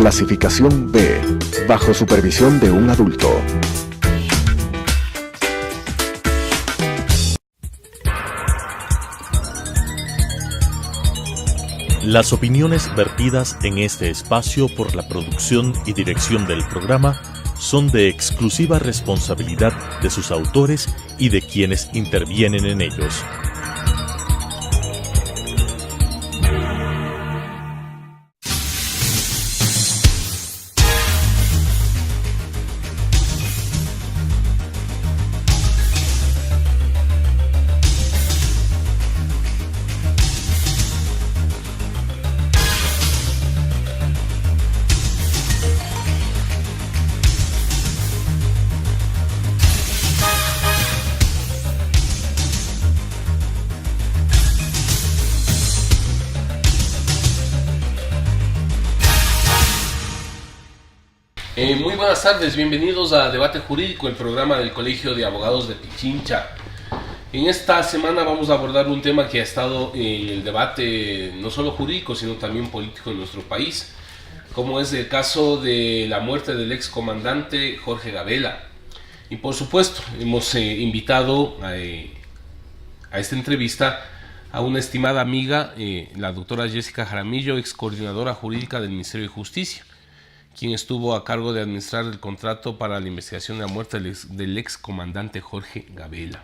Clasificación B, bajo supervisión de un adulto. Las opiniones vertidas en este espacio por la producción y dirección del programa son de exclusiva responsabilidad de sus autores y de quienes intervienen en ellos. Muy buenas tardes, bienvenidos a Debate Jurídico, el programa del Colegio de Abogados de Pichincha. En esta semana vamos a abordar un tema que ha estado en el debate no solo jurídico, sino también político en nuestro país, como es el caso de la muerte del excomandante Jorge Gabela. Y por supuesto, hemos invitado a esta entrevista a una estimada amiga, la doctora Jessica Jaramillo, ex coordinadora jurídica del Ministerio de Justicia, quien estuvo a cargo de administrar el contrato para la investigación de la muerte del ex comandante Jorge Gabela.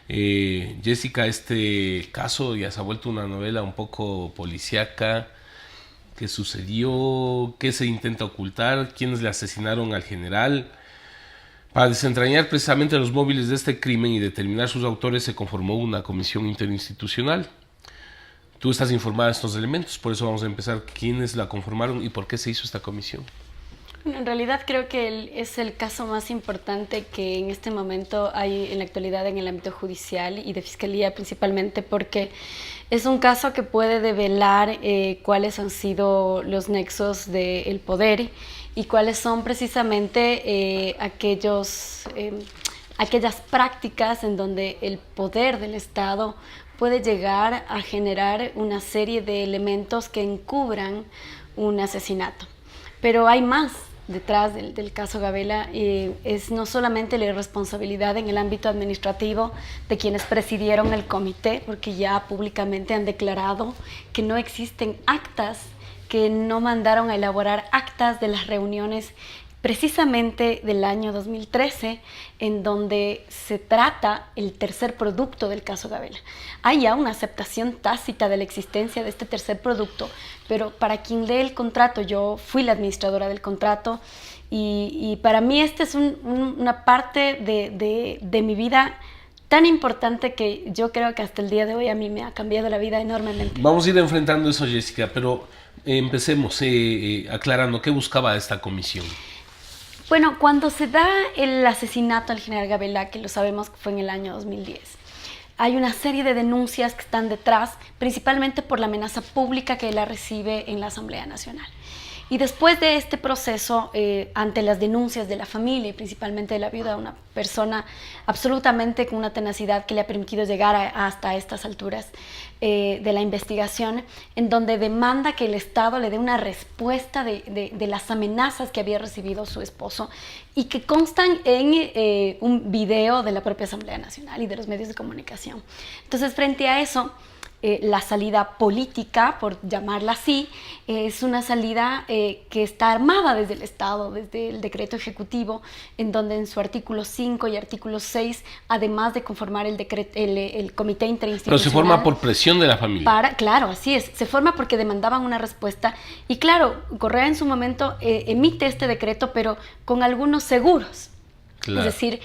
Jessica, este caso ya se ha vuelto una novela un poco policíaca. ¿Qué sucedió? ¿Qué se intenta ocultar? ¿Quiénes le asesinaron al general? Para desentrañar precisamente los móviles de este crimen y determinar sus autores, se conformó una comisión interinstitucional. Tú estás informada de estos elementos, por eso vamos a empezar. ¿Quiénes la conformaron y por qué se hizo esta comisión? Bueno, en realidad creo que es el caso más importante que en este momento hay en la actualidad en el ámbito judicial y de fiscalía principalmente, porque es un caso que puede develar cuáles han sido los nexos del poder y cuáles son precisamente aquellas prácticas en donde el poder del Estado puede llegar a generar una serie de elementos que encubran un asesinato. Pero hay más detrás del caso Gabela. Es no solamente la irresponsabilidad en el ámbito administrativo de quienes presidieron el comité, porque ya públicamente han declarado que no existen actas, que no mandaron a elaborar actas de las reuniones precisamente del año 2013, en donde se trata el tercer producto del caso Gabela. Hay ya una aceptación tácita de la existencia de este tercer producto, pero para quien lee el contrato, yo fui la administradora del contrato, y para mí esta es una parte de mi vida tan importante que yo creo que hasta el día de hoy a mí me ha cambiado la vida enormemente. Vamos a ir enfrentando eso, Jessica, pero empecemos aclarando qué buscaba esta comisión. Bueno, cuando se da el asesinato al general Gabela, que lo sabemos que fue en el año 2010, hay una serie de denuncias que están detrás, principalmente por la amenaza pública que él recibe en la Asamblea Nacional. Y después de este proceso, ante las denuncias de la familia y principalmente de la viuda, una persona absolutamente con una tenacidad que le ha permitido llegar hasta estas alturas de la investigación, en donde demanda que el Estado le dé una respuesta de las amenazas que había recibido su esposo y que constan en un video de la propia Asamblea Nacional y de los medios de comunicación. Entonces, frente a eso, la salida política, por llamarla así, es una salida que está armada desde el Estado, desde el decreto ejecutivo, en donde en su artículo 5 y artículo 6, además de conformar el comité interinstitucional... Pero se forma por presión de la familia. Claro, así es, se forma porque demandaban una respuesta, y claro, Correa en su momento emite este decreto, pero con algunos seguros. Claro. Es decir,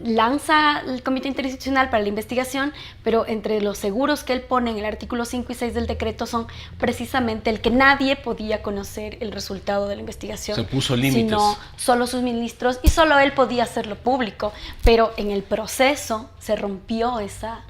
lanza el Comité Interinstitucional para la investigación, pero entre los seguros que él pone en el artículo 5 y 6 del decreto son precisamente el que nadie podía conocer el resultado de la investigación. Se puso límites. Sino solo sus ministros, y solo él podía hacerlo público, pero en el proceso se rompió esa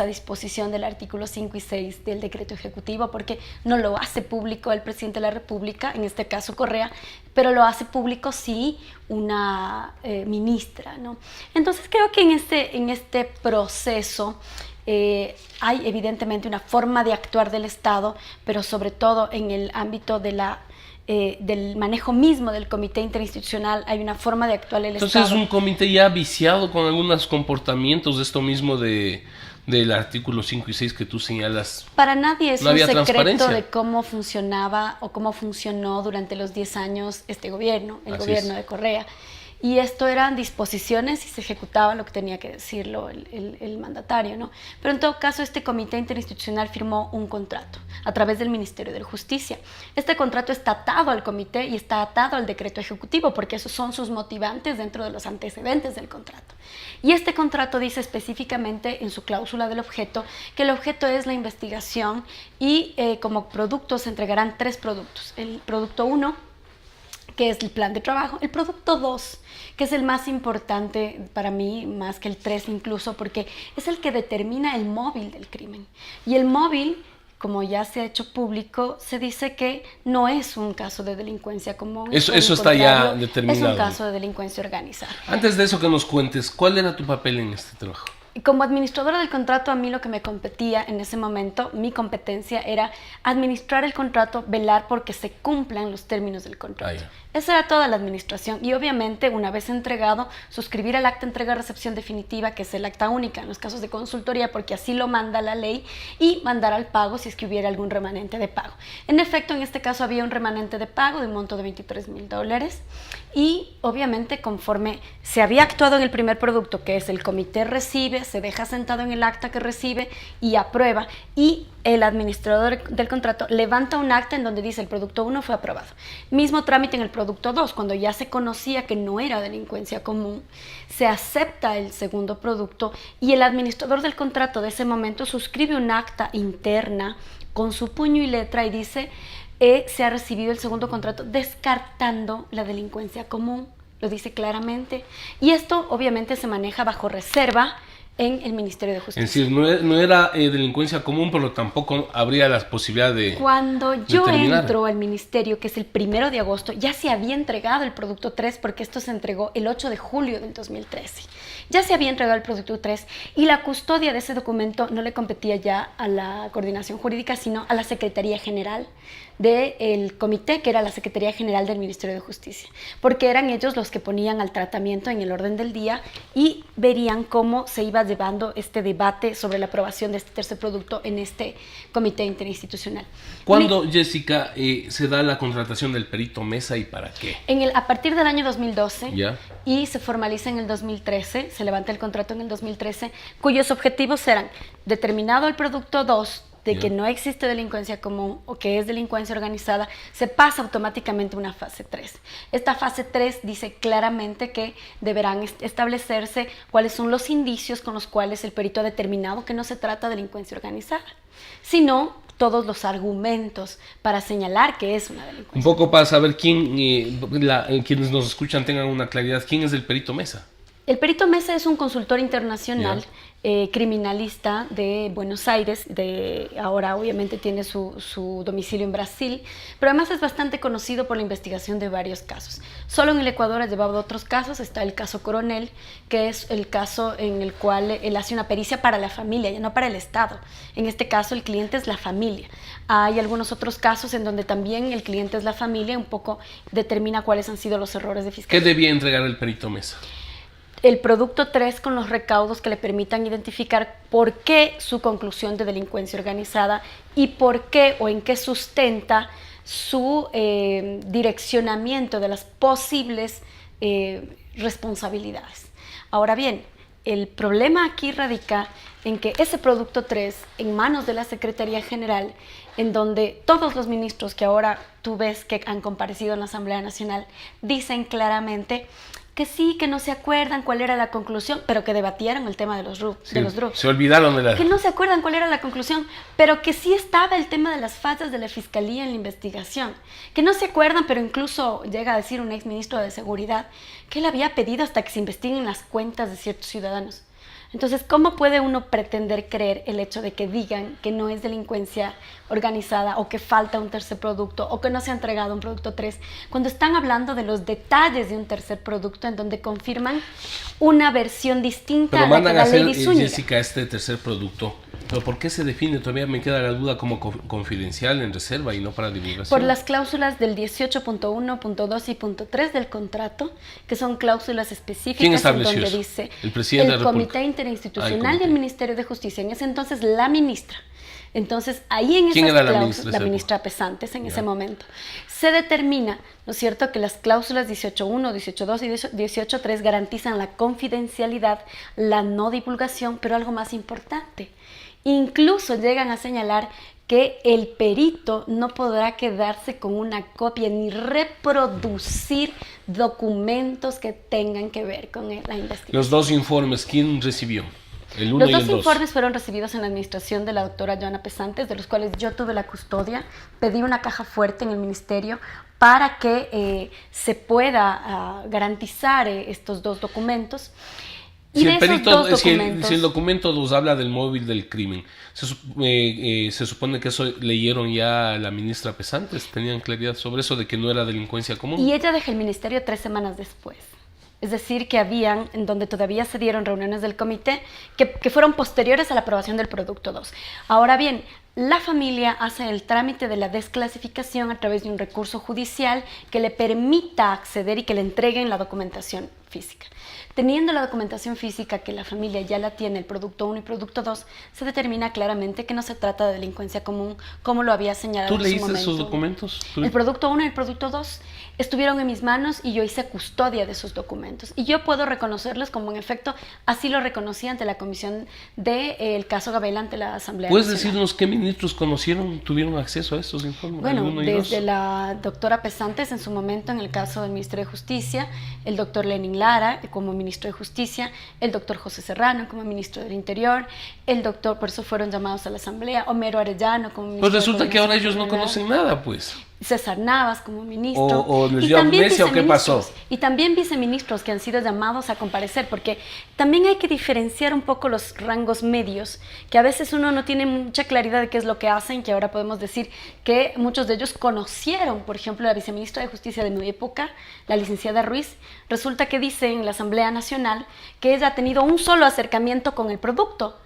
disposición del artículo 5 y 6 del decreto ejecutivo, porque no lo hace público el presidente de la República, en este caso Correa, pero lo hace público sí una ministra, ¿no? Entonces creo que en este proceso hay evidentemente una forma de actuar del Estado, pero sobre todo en el ámbito de la del manejo mismo del comité interinstitucional, hay una forma de actuar el Entonces Estado. es un comité ya viciado con algunos comportamientos de esto mismo del artículo 5 y 6 que tú señalas. Para nadie es No un había secreto transparencia. de cómo funcionaba o cómo funcionó durante los 10 años este gobierno, el Así gobierno es. de Correa. Y esto eran disposiciones y se ejecutaba lo que tenía que decirlo el mandatario, ¿no? Pero en todo caso, este comité interinstitucional firmó un contrato a través del Ministerio de Justicia. Este contrato está atado al comité y está atado al decreto ejecutivo, porque esos son sus motivantes dentro de los antecedentes del contrato. Y este contrato dice específicamente en su cláusula del objeto que el objeto es la investigación y como productos se entregarán 3 productos. El producto 1, que es el plan de trabajo, el producto 2, que es el más importante para mí, más que el 3 incluso, porque es el que determina el móvil del crimen. Y el móvil, como ya se ha hecho público, se dice que no es un caso de delincuencia común. Eso por el está ya contrario, determinado. Es un caso de delincuencia organizada. Antes de eso, que nos cuentes, ¿cuál era tu papel en este trabajo? Como administradora del contrato, a mí lo que me competía en ese momento, mi competencia era administrar el contrato, velar porque se cumplan los términos del contrato. Ah, ya. Esa era toda la administración y obviamente una vez entregado, suscribir el acta entrega-recepción definitiva, que es el acta única en los casos de consultoría, porque así lo manda la ley, y mandar al pago si es que hubiera algún remanente de pago. En efecto, en este caso había un remanente de pago de un monto de $23,000 y obviamente conforme se había actuado en el primer producto, que es el comité recibe, se deja sentado en el acta que recibe y aprueba, y el administrador del contrato levanta un acta en donde dice el producto 1 fue aprobado. Mismo trámite en el producto 2, cuando ya se conocía que no era delincuencia común, se acepta el segundo producto y el administrador del contrato de ese momento suscribe un acta interna con su puño y letra y dice se ha recibido el segundo contrato descartando la delincuencia común. Lo dice claramente. Y esto obviamente se maneja bajo reserva en el Ministerio de Justicia. Es decir, no era delincuencia común, pero tampoco habría la posibilidad de Cuando yo terminar. entro al ministerio, que es el 1 de agosto, ya se había entregado el producto 3, porque esto se entregó el 8 de julio del 2013. Ya se había entregado el producto 3 y la custodia de ese documento no le competía ya a la coordinación jurídica, sino a la Secretaría General del comité, que era la Secretaría General del Ministerio de Justicia, porque eran ellos los que ponían al tratamiento en el orden del día y verían cómo se iba llevando este debate sobre la aprobación de este tercer producto en este comité interinstitucional. ¿Cuándo, Jessica, se da la contratación del perito Mesa y para qué? A partir del año 2012 ¿Ya? y se formaliza en el 2013, se levanta el contrato en el 2013, cuyos objetivos eran determinado el producto 2, de que no existe delincuencia común o que es delincuencia organizada, se pasa automáticamente a una fase 3. Esta fase 3 dice claramente que deberán establecerse cuáles son los indicios con los cuales el perito ha determinado que no se trata de delincuencia organizada, sino todos los argumentos para señalar que es una delincuencia. Un poco para saber quienes nos escuchan tengan una claridad, ¿quién es el perito Mesa? El perito Mesa es un consultor internacional, criminalista de Buenos Aires, ahora obviamente tiene su domicilio en Brasil, pero además es bastante conocido por la investigación de varios casos. Solo en el Ecuador ha llevado otros casos, está el caso Coronel, que es el caso en el cual él hace una pericia para la familia, ya no para el Estado. En este caso el cliente es la familia. Hay algunos otros casos en donde también el cliente es la familia, un poco determina cuáles han sido los errores de ¿Qué fiscalía. debía entregar el perito Mesa? El producto 3 con los recaudos que le permitan identificar por qué su conclusión de delincuencia organizada y por qué o en qué sustenta su direccionamiento de las posibles responsabilidades. Ahora bien, el problema aquí radica en que ese producto 3, en manos de la Secretaría General, en donde todos los ministros que ahora tú ves que han comparecido en la Asamblea Nacional, dicen claramente que sí, que no se acuerdan cuál era la conclusión, pero que debatieron el tema de los drugs. Se olvidaron de la... Que no se acuerdan cuál era la conclusión, pero que sí estaba el tema de las fases de la Fiscalía en la investigación. Que no se acuerdan, pero incluso llega a decir un exministro de Seguridad que él había pedido hasta que se investiguen las cuentas de ciertos ciudadanos. Entonces, ¿cómo puede uno pretender creer el hecho de que digan que no es delincuencia organizada o que falta un tercer producto o que no se ha entregado un producto 3 cuando están hablando de los detalles de un tercer producto en donde confirman una versión distinta Pero a la que mandan a la ley hacer, de Zúñiga? Jessica, este tercer producto Pero ¿por qué se define? Todavía me queda la duda como confidencial en reserva y no para divulgación. Por las cláusulas del 18.1, punto 2 y punto 3 del contrato, que son cláusulas específicas. ¿Quién estableció en donde eso? dice El presidente de la República. Comité Interinstitucional y el Ministerio de Justicia. En ese entonces la ministra. Entonces, ahí en ¿Quién esas era la cláusulas, ministra? la ministra Pesantes en ese momento, se determina, ¿no es cierto?, que las cláusulas 18.1, 18.2 y 18.3 garantizan la confidencialidad, la no divulgación, pero algo más importante, incluso llegan a señalar que el perito no podrá quedarse con una copia ni reproducir documentos que tengan que ver con la investigación. Los dos informes, ¿quién recibió? El uno Los y dos el dos. informes fueron recibidos en la administración de la doctora Joana Pesantes, de los cuales yo tuve la custodia. Pedí una caja fuerte en el ministerio para que se pueda garantizar estos dos documentos. Y Si de el, esos perito, dos si documentos, el documento nos habla del móvil del crimen, se supone que eso leyeron ya a la ministra Pesantes, tenían claridad sobre eso de que no era delincuencia común. y ella deja el ministerio 3 semanas después. Es decir, que habían, en donde todavía se dieron reuniones del comité, que fueron posteriores a la aprobación del producto 2. Ahora bien, la familia hace el trámite de la desclasificación a través de un recurso judicial que le permita acceder y que le entreguen la documentación física. Teniendo la documentación física que la familia ya la tiene, el producto 1 y producto 2, se determina claramente que no se trata de delincuencia común, como lo había señalado ¿Tú en su leíste momento. esos documentos? El producto 1 y el producto 2 estuvieron en mis manos y yo hice custodia de esos documentos. Y yo puedo reconocerlos como en efecto así lo reconocí ante la comisión del caso Gabela ante la Asamblea ¿Puedes Nacional. decirnos qué ministros tuvieron acceso a estos informes? Bueno, ¿El uno y desde dos? la doctora Pesantes en su momento en el caso del Ministerio de Justicia, el doctor Lenin Lara como ministro de Justicia, el doctor José Serrano como ministro del Interior, el doctor, por eso fueron llamados a la Asamblea, Homero Arellano como ministro Pues resulta de que ahora ellos no Coordinación conocen nada, pues. César Navas como ministro. O les y dio también amnesia, ¿o qué viceministros, pasó? y también viceministros que han sido llamados a comparecer, porque también hay que diferenciar un poco los rangos medios, que a veces uno no tiene mucha claridad de qué es lo que hacen, que ahora podemos decir que muchos de ellos conocieron, por ejemplo, la viceministra de Justicia de mi época, la licenciada Ruiz, resulta que dice en la Asamblea Nacional que ella ha tenido un solo acercamiento con el producto,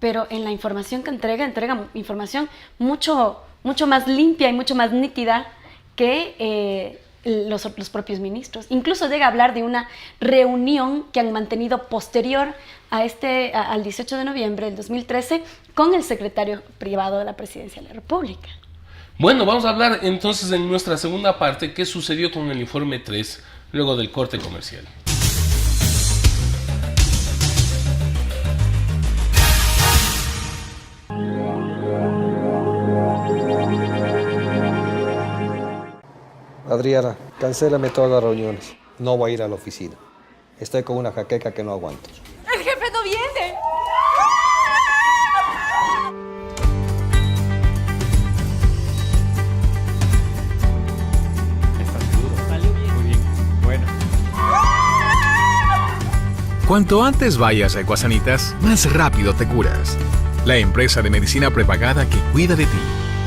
pero en la información que entrega información mucho más limpia y mucho más nítida que los propios ministros. Incluso llega a hablar de una reunión que han mantenido posterior a al 18 de noviembre del 2013 con el secretario privado de la Presidencia de la República. Bueno, vamos a hablar entonces en nuestra segunda parte qué sucedió con el informe 3 luego del corte comercial. Adriana, cancélame todas las reuniones. No voy a ir a la oficina. Estoy con una jaqueca que no aguanto. ¡El jefe no viene! Cuanto antes vayas a Ecuasanitas, más rápido te curas. La empresa de medicina prepagada que cuida de ti.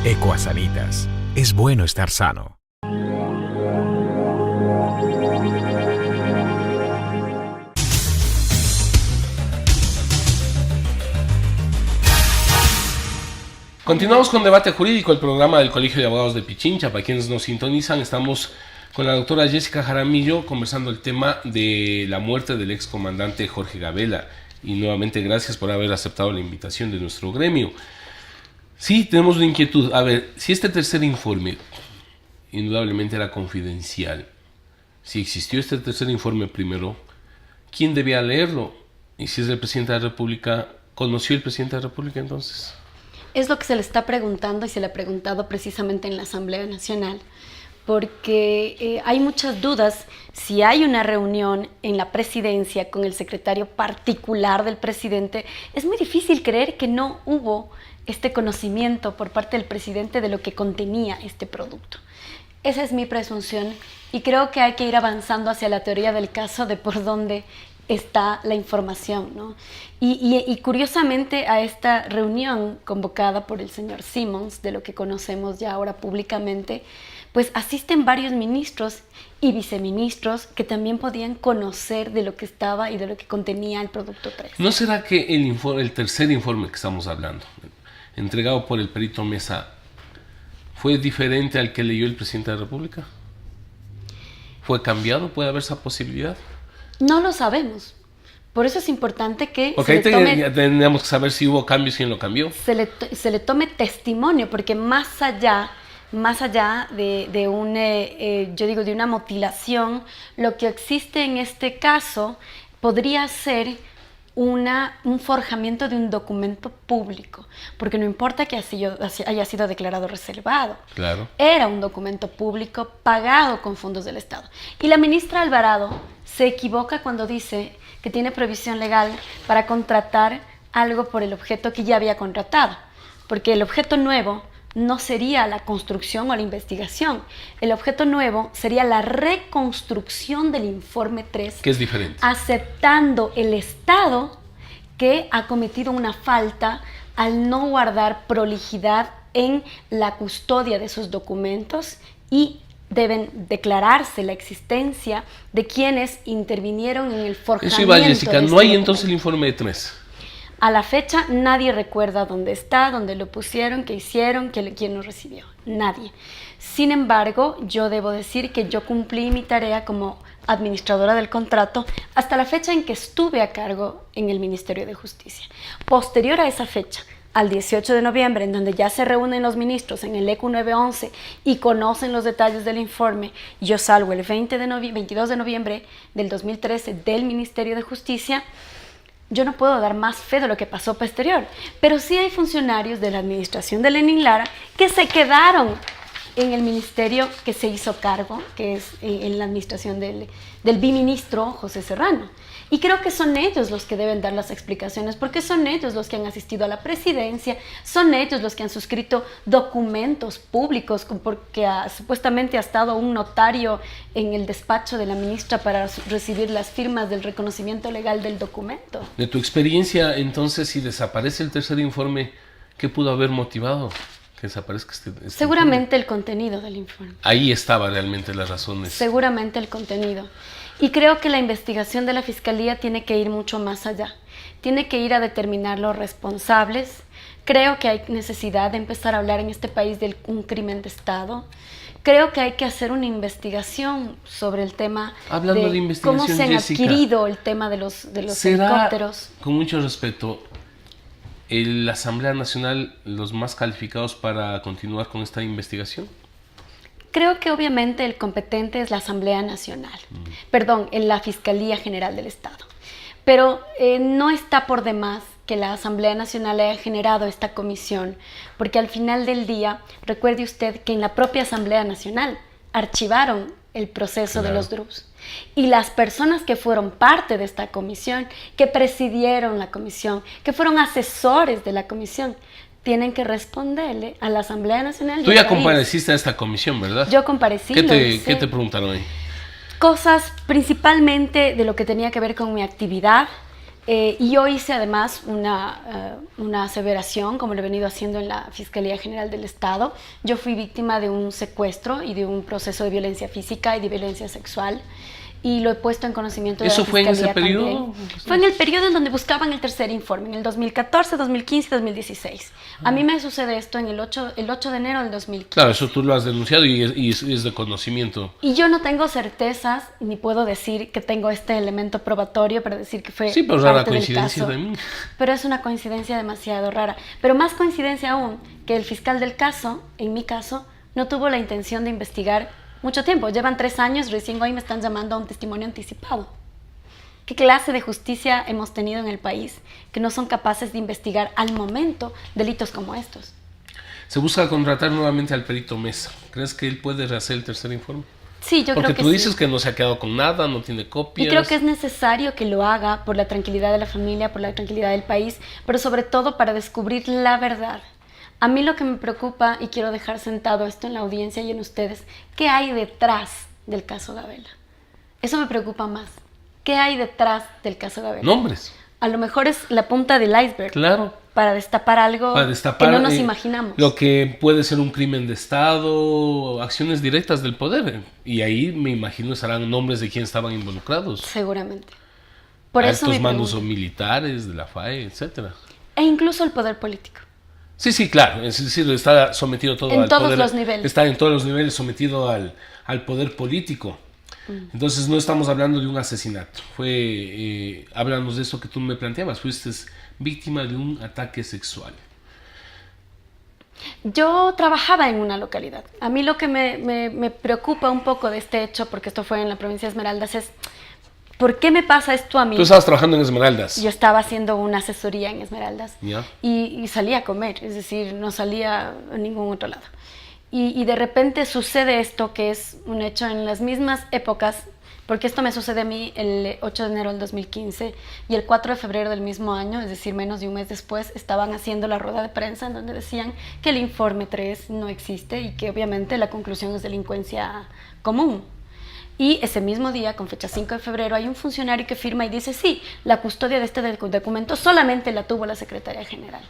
Ecuasanitas. Es bueno estar sano. Continuamos con Debate Jurídico, el programa del Colegio de Abogados de Pichincha. Para quienes nos sintonizan, estamos con la doctora Jessica Jaramillo conversando el tema de la muerte del excomandante Jorge Gabela. Y nuevamente gracias por haber aceptado la invitación de nuestro gremio. Sí, tenemos una inquietud. A ver, si este tercer informe indudablemente era confidencial, si existió este tercer informe primero, ¿quién debía leerlo? Y si es el presidente de la República, ¿conoció el presidente de la República entonces? Es lo que se le está preguntando y se le ha preguntado precisamente en la Asamblea Nacional, porque hay muchas dudas si hay una reunión en la presidencia con el secretario particular del presidente. Es muy difícil creer que no hubo este conocimiento por parte del presidente de lo que contenía este producto. Esa es mi presunción y creo que hay que ir avanzando hacia la teoría del caso de por dónde está la información, ¿no? Y curiosamente a esta reunión convocada por el señor Simons, de lo que conocemos ya ahora públicamente, pues asisten varios ministros y viceministros que también podían conocer de lo que estaba y de lo que contenía el producto 3. ¿No será que el tercer informe que estamos hablando, entregado por el perito Mesa, fue diferente al que leyó el presidente de la República? ¿Fue cambiado? ¿Puede haber esa posibilidad? No lo sabemos. Por eso es importante que porque ahí tendríamos que saber si hubo cambios y quién lo cambió. Se le tome testimonio, porque más allá de una mutilación, lo que existe en este caso podría ser un forjamiento de un documento público, porque no importa que haya sido declarado reservado. Claro. Era un documento público pagado con fondos del Estado. Y la ministra Alvarado se equivoca cuando dice que tiene previsión legal para contratar algo por el objeto que ya había contratado, porque el objeto nuevo no sería la construcción o la investigación. El objeto nuevo sería la reconstrucción del informe 3. Que es diferente. Aceptando el Estado que ha cometido una falta al no guardar prolijidad en la custodia de esos documentos, y deben declararse la existencia de quienes intervinieron en el forjamiento. Eso iba, Jessica, ¿no hay entonces el informe 3? A la fecha nadie recuerda dónde está, dónde lo pusieron, qué hicieron, quién lo recibió. Nadie. Sin embargo, yo debo decir que yo cumplí mi tarea como administradora del contrato hasta la fecha en que estuve a cargo en el Ministerio de Justicia. Posterior a esa fecha, al 18 de noviembre, en donde ya se reúnen los ministros en el ECU 911 y conocen los detalles del informe, yo salgo el 22 de noviembre del 2013 del Ministerio de Justicia. Yo no puedo dar más fe de lo que pasó posterior, pero sí hay funcionarios de la administración de Lenin Lara que se quedaron en el ministerio que se hizo cargo, que es en la administración del biministro José Serrano. Y creo que son ellos los que deben dar las explicaciones, porque son ellos los que han asistido a la presidencia, son ellos los que han suscrito documentos públicos, porque supuestamente ha estado un notario en el despacho de la ministra para recibir las firmas del reconocimiento legal del documento. De tu experiencia, entonces, si desaparece el tercer informe, ¿qué pudo haber motivado que desaparezca este Seguramente informe? El contenido del informe. Ahí estaba realmente las razones. Seguramente el contenido. Y creo que la investigación de la Fiscalía tiene que ir mucho más allá. Tiene que ir a determinar los responsables. Creo que hay necesidad de empezar a hablar en este país de un crimen de Estado. Creo que hay que hacer una investigación sobre el tema de cómo se han adquirido el tema de los helicópteros. Con mucho respeto, ¿la Asamblea Nacional los más calificados para continuar con esta investigación? Creo que obviamente el competente es la Asamblea Nacional, en la Fiscalía General del Estado. Pero no está por demás que la Asamblea Nacional haya generado esta comisión, porque al final del día, recuerde usted que en la propia Asamblea Nacional archivaron el proceso de los DRUs. Y las personas que fueron parte de esta comisión, que presidieron la comisión, que fueron asesores de la comisión, tienen que responderle a la Asamblea Nacional. Tú ya compareciste a esta comisión, ¿verdad? Yo comparecí. ¿Qué te preguntaron ahí? Cosas principalmente de lo que tenía que ver con mi actividad. Y yo hice además una aseveración, como lo he venido haciendo en la Fiscalía General del Estado. Yo fui víctima de un secuestro y de un proceso de violencia física y de violencia sexual. Y lo he puesto en conocimiento de la Fiscalía. ¿Eso fue en ese periodo? Fue en el periodo en donde buscaban el tercer informe, en el 2014, 2015 y 2016. A mí me sucede esto en el 8 de enero del 2015. Claro, eso tú lo has denunciado y es de conocimiento. Y yo no tengo certezas, ni puedo decir que tengo este elemento probatorio para decir que fue sí, pero parte rara coincidencia del caso. También. Pero es una coincidencia demasiado rara. Pero más coincidencia aún, que el fiscal del caso, en mi caso, no tuvo la intención de investigar mucho tiempo. Llevan 3 años, recién hoy me están llamando a un testimonio anticipado. ¿Qué clase de justicia hemos tenido en el país que no son capaces de investigar al momento delitos como estos? Se busca contratar nuevamente al perito Mesa. ¿Crees que él puede rehacer el tercer informe? Sí, yo creo que sí. Porque tú dices que no se ha quedado con nada, no tiene copias. Y creo que es necesario que lo haga por la tranquilidad de la familia, por la tranquilidad del país, pero sobre todo para descubrir la verdad. A mí lo que me preocupa, y quiero dejar sentado esto en la audiencia y en ustedes, ¿qué hay detrás del caso Gabela? Eso me preocupa más. ¿Qué hay detrás del caso Gabela? Nombres. A lo mejor es la punta del iceberg. Claro. Para destapar algo que no nos imaginamos. Lo que puede ser un crimen de Estado, acciones directas del poder. Y ahí me imagino estarán nombres de quienes estaban involucrados. Seguramente. Por eso altos mandos o militares de la FAE, etcétera. E incluso el poder político. Sí, claro. Es decir, está sometido todo en al todos poder. Los niveles. Está en todos los niveles sometido al poder político. Entonces no estamos hablando de un asesinato. Háblanos de eso que tú me planteabas. Fuiste víctima de un ataque sexual. Yo trabajaba en una localidad. A mí lo que me preocupa un poco de este hecho, porque esto fue en la provincia de Esmeraldas, es ¿por qué me pasa esto a mí? Tú estabas trabajando en Esmeraldas. Yo estaba haciendo una asesoría en Esmeraldas. ¿Ya? Y salía a comer, es decir, no salía a ningún otro lado. Y de repente sucede esto, que es un hecho en las mismas épocas, porque esto me sucede a mí el 8 de enero del 2015 y el 4 de febrero del mismo año, es decir, menos de un mes después, estaban haciendo la rueda de prensa en donde decían que el informe 3 no existe y que obviamente la conclusión es delincuencia común. Y ese mismo día, con fecha 5 de febrero, hay un funcionario que firma y dice, sí, la custodia de este documento solamente la tuvo la Secretaría General.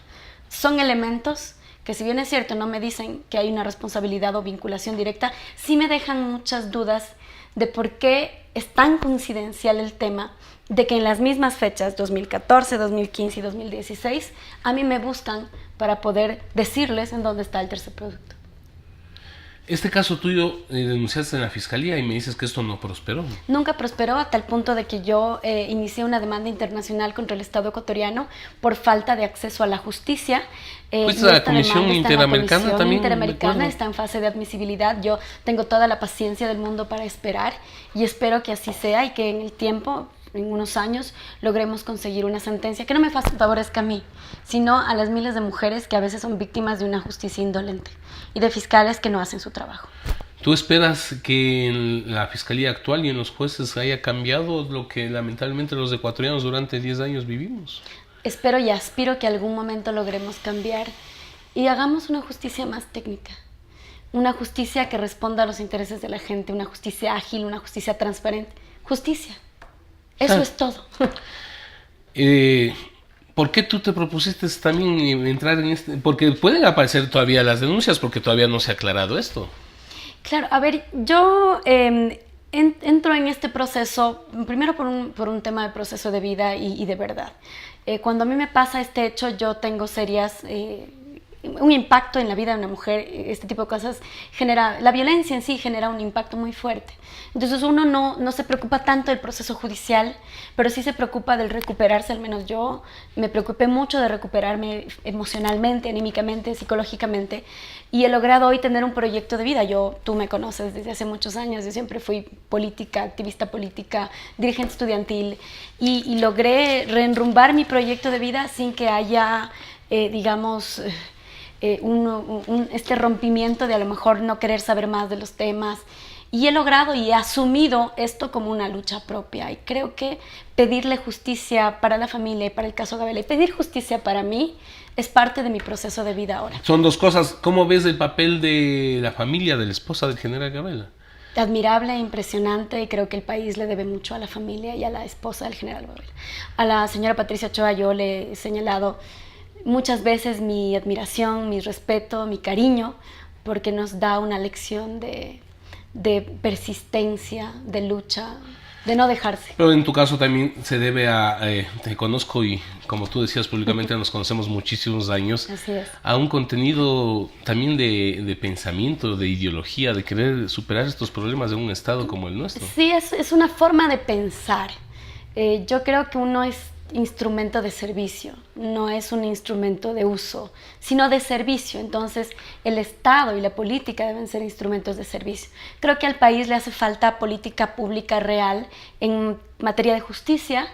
Son elementos que, si bien es cierto, no me dicen que hay una responsabilidad o vinculación directa, sí me dejan muchas dudas de por qué es tan coincidencial el tema de que en las mismas fechas, 2014, 2015 y 2016, a mí me buscan para poder decirles en dónde está el tercer producto. Este caso tuyo denunciaste en la fiscalía y me dices que esto no prosperó. Nunca prosperó, a tal punto de que yo inicié una demanda internacional contra el Estado ecuatoriano por falta de acceso a la justicia. ¿Fuiste a la Comisión Interamericana también? Interamericana está en fase de admisibilidad. Yo tengo toda la paciencia del mundo para esperar y espero que así sea y que en el tiempo, en unos años, logremos conseguir una sentencia que no me favorezca a mí, sino a las miles de mujeres que a veces son víctimas de una justicia indolente y de fiscales que no hacen su trabajo. ¿Tú esperas que en la fiscalía actual y en los jueces haya cambiado lo que lamentablemente los ecuatorianos durante 10 años vivimos? Espero y aspiro que algún momento logremos cambiar y hagamos una justicia más técnica. Una justicia que responda a los intereses de la gente, una justicia ágil, una justicia transparente. Justicia. Eso es todo. ¿Por qué tú te propusiste también entrar en este? Porque pueden aparecer todavía las denuncias, porque todavía no se ha aclarado esto. Claro, a ver, yo entro en este proceso, primero por un tema de proceso de vida y de verdad. Cuando a mí me pasa este hecho, yo tengo un impacto en la vida de una mujer. Este tipo de cosas la violencia en sí genera un impacto muy fuerte. Entonces uno no se preocupa tanto del proceso judicial, pero sí se preocupa del recuperarse. Al menos yo me preocupé mucho de recuperarme emocionalmente, anímicamente, psicológicamente, y he logrado hoy tener un proyecto de vida. Tú me conoces desde hace muchos años, yo siempre fui política, activista política, dirigente estudiantil, y logré reenrumbar mi proyecto de vida sin que haya, digamos, este rompimiento de a lo mejor no querer saber más de los temas. Y he logrado y he asumido esto como una lucha propia. Y creo que pedirle justicia para la familia y para el caso Gabela y pedir justicia para mí es parte de mi proceso de vida ahora. Son dos cosas. ¿Cómo ves el papel de la familia, de la esposa del general Gabela? Admirable, impresionante, y creo que el país le debe mucho a la familia y a la esposa del general Gabela. A la señora Patricia Ochoa yo le he señalado muchas veces mi admiración, mi respeto, mi cariño, porque nos da una lección de persistencia, de lucha, de no dejarse. Pero en tu caso también se debe te conozco y como tú decías públicamente nos conocemos muchísimos años. Así es. A un contenido también de pensamiento, de ideología, de querer superar estos problemas de un Estado como el nuestro. Sí, es una forma de pensar. Yo creo que uno es instrumento de servicio, no es un instrumento de uso, sino de servicio. Entonces el Estado y la política deben ser instrumentos de servicio. Creo que al país le hace falta política pública real en materia de justicia,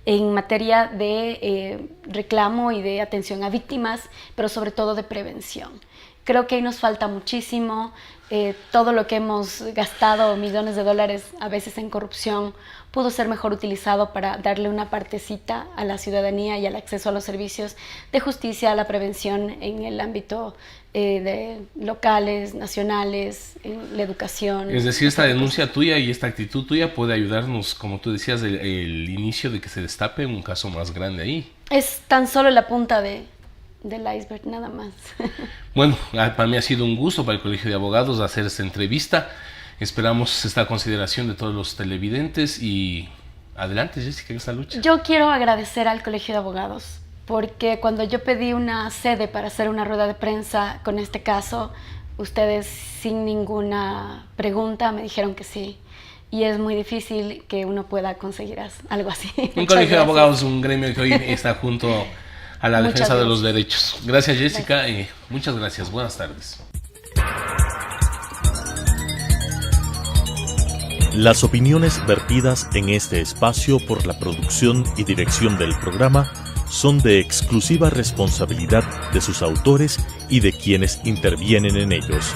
en materia de reclamo y de atención a víctimas, pero sobre todo de prevención. Creo que ahí nos falta muchísimo. todo lo que hemos gastado, millones de dólares a veces en corrupción, pudo ser mejor utilizado para darle una partecita a la ciudadanía y al acceso a los servicios de justicia, a la prevención en el ámbito de locales, nacionales, en la educación. Es decir, esta denuncia tuya y esta actitud tuya puede ayudarnos, como tú decías, el inicio de que se destape un caso más grande ahí. Es tan solo la punta del iceberg, nada más. Bueno, para mí ha sido un gusto para el Colegio de Abogados hacer esta entrevista. Esperamos esta consideración de todos los televidentes y adelante, Jessica, en esta lucha. Yo quiero agradecer al Colegio de Abogados porque cuando yo pedí una sede para hacer una rueda de prensa con este caso, ustedes sin ninguna pregunta me dijeron que sí. Y es muy difícil que uno pueda conseguir algo así. Un Colegio de Abogados es un gremio que hoy está junto a la defensa de los derechos. Gracias, Jessica, y muchas gracias. Buenas tardes. Las opiniones vertidas en este espacio por la producción y dirección del programa son de exclusiva responsabilidad de sus autores y de quienes intervienen en ellos.